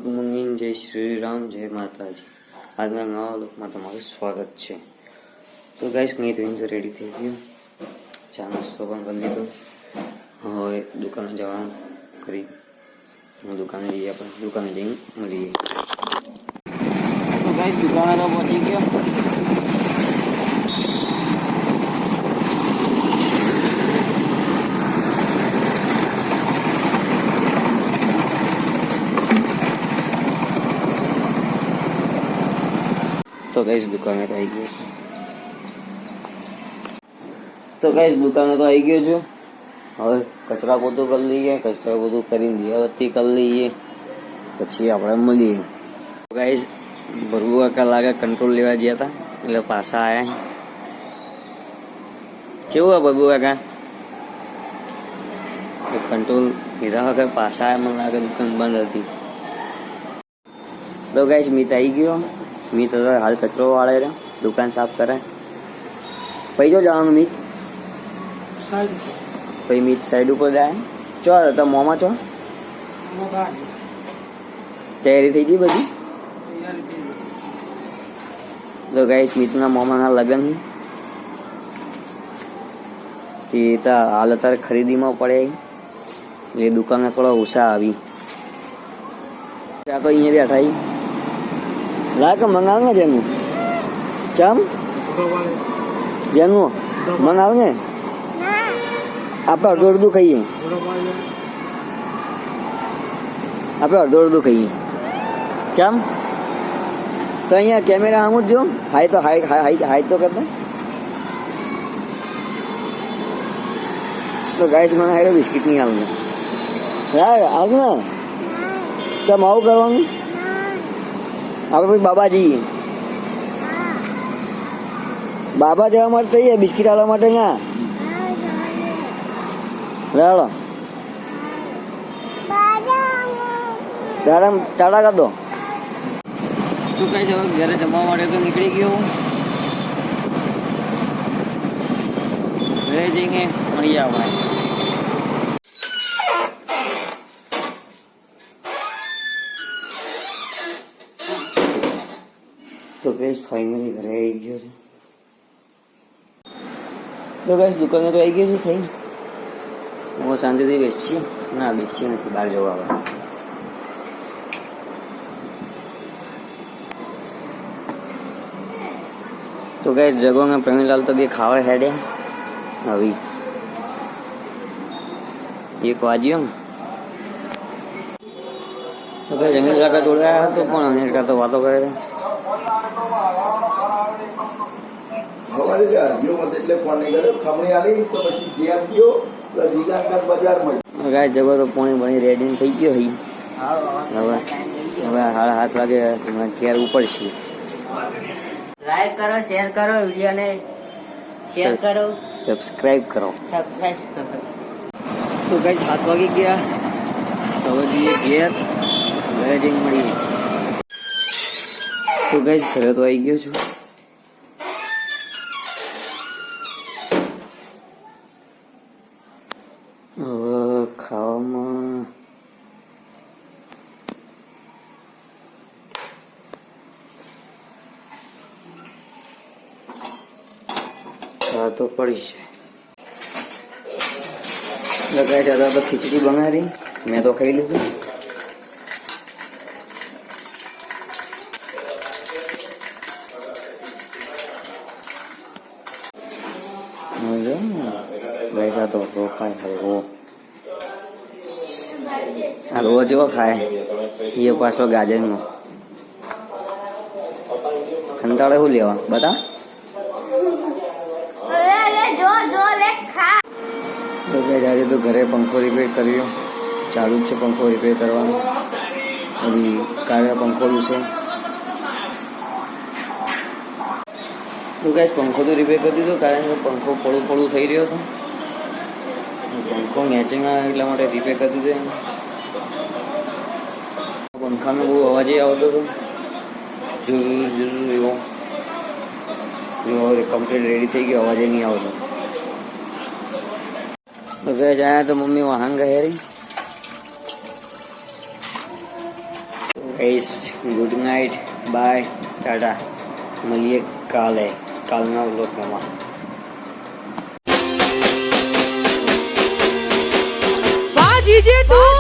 Good morning, જય શ્રી રામ, જય માતાજી. આજના નવા લોકમાં તમારું સ્વાગત છે. તો ગાઈસ મેં તો રેડી થઈ ગયું, ચા નાસ્તો પણ કરી લીધો. હવે દુકાને જવાનું કરી દુકાને જઈએ, આપણે દુકાને જઈને મળીએ. તો ગાઈસ દુકાને તો પહોંચી ગયો. તો ગાઈસ દુકાને તો આવી ગયો છું. હવે કચરા પોતું કરી લઈએ, કચરા પોતું કરીને દિયાબત્તી કરી લઈએ, પછી આપણે મળીએ. ગાઈસ ભરવું કાકા લાગે કંટ્રોલ લેવા ગયા હતા એટલે પાછા આવ્યા. કેવું આ ભરવું કાકા કંટ્રોલ લીધા વગર પાછા આવ્યા? મને લાગે દુકાન બંધ હતી. તો ગાઈસ મીત આવી ગયો. મીત હાલ કચરો વાળે રહ્યો, દુકાન સાફ કરે. પછી જો જવાનું મીત પછી મીત સાઈડ ઉપર જાય. ચો તો મોમાં ચો તૈયારી થઈ ગઈ બધી. તો ગાઈસ મિતના મોમાના લગ્ન તે હાલ અત્યારે ખરીદીમાં પડે એટલે દુકાને થોડો ઉષા આવી. ત્યાં તો અહીંયા બેઠા લાગ મંગાવ ને જેનું ચમ જેનું મંગાવ ને આપણે અડધું ખાઈએ. આપણે અડધું ખાઈએ ચમ. તો અહીંયા કેમેરા આમ જ જો હાઈ તો હાઈ તો કરતા. તો ગાઈસ મને હાઈ બિસ્કિટ નહીં આવું આવ ને ચમ આવું કરવાનું. આપણે પછી બાબા જવા માટે થઈએ, બિસ્કિટ આવવા માટે ના રાડો દાડા ટાટા કર દો. તું કઈ છે ઘરે જમવા માટે તો નીકળી ગયો. ઘરે જઈને મળી આવવા. તો ગેસ ફાઇનલી ઘરે આવી ગયો છે. તો ગેસ દુકાને તો આવી ગયો છે થઈ. હું શાંતિથી બેસીએ ના બેસીએ નથી, બહાર જવા આવે. તો ગેસ જગો ને પ્રવીણલાલ તો બે ખાવા હેડ્યા. હવે 1 વાગ્યો ને તો ગેસ જંગલ કાકા જોડે આવ્યા હતો, પણ અનિલ કાકા તો વાતો કરે છે. જગો તો પોણી બની રેડી થઈ ગયો. હવે 7:30 વાગે ઘેર ઉપડશે. લાઈક કરો, શેર કરો, વિડીયોને શેર કરો, સબસ્ક્રાઇબ કરો. તો ગાઈસ 7 વાગી ગયા. હવે જઈએ ઘેર, ઘરે જઈને મળીએ. તો ગાઈસ ઘરે તો આવી ગયો છું. હવે ખાવામાં તો પડી છે. લગાઈ દાદા તો ખીચડી બનાવી, મેં તો ખાઈ લીધું. વૈસા તો રો ખાય રો આ રો જેવો ખાય એ પાછો ગાજરનો ખંતાળે શું લેવા બતા. આજે તો ઘરે પંખો રિપેર કર્યો, ચાલુ જ છે પંખો રિપેર કરવાનો. હજી કાવ્યા પંખો છે. તો ગાઈસ પંખો તો રિપેર કરી દીધો, કારણ કે પંખો પડું થઈ રહ્યો હતો. પંખો મેચિંગ એટલા માટે રિપેર કરી દીધો. પંખાનો બહુ અવાજ આવતો હતો, જરૂર એવો. કમ્પ્લીટ રેડી થઈ ગયો, અવાજ નહીં આવતો. તો ગયા જાય તો મમ્મી વાહન ગયા રહી. ગાઈસ ગુડ નાઇટ, બાય, ટાટા. મળીએ કાલના વ્લોગમાં. વાહ જીજે તું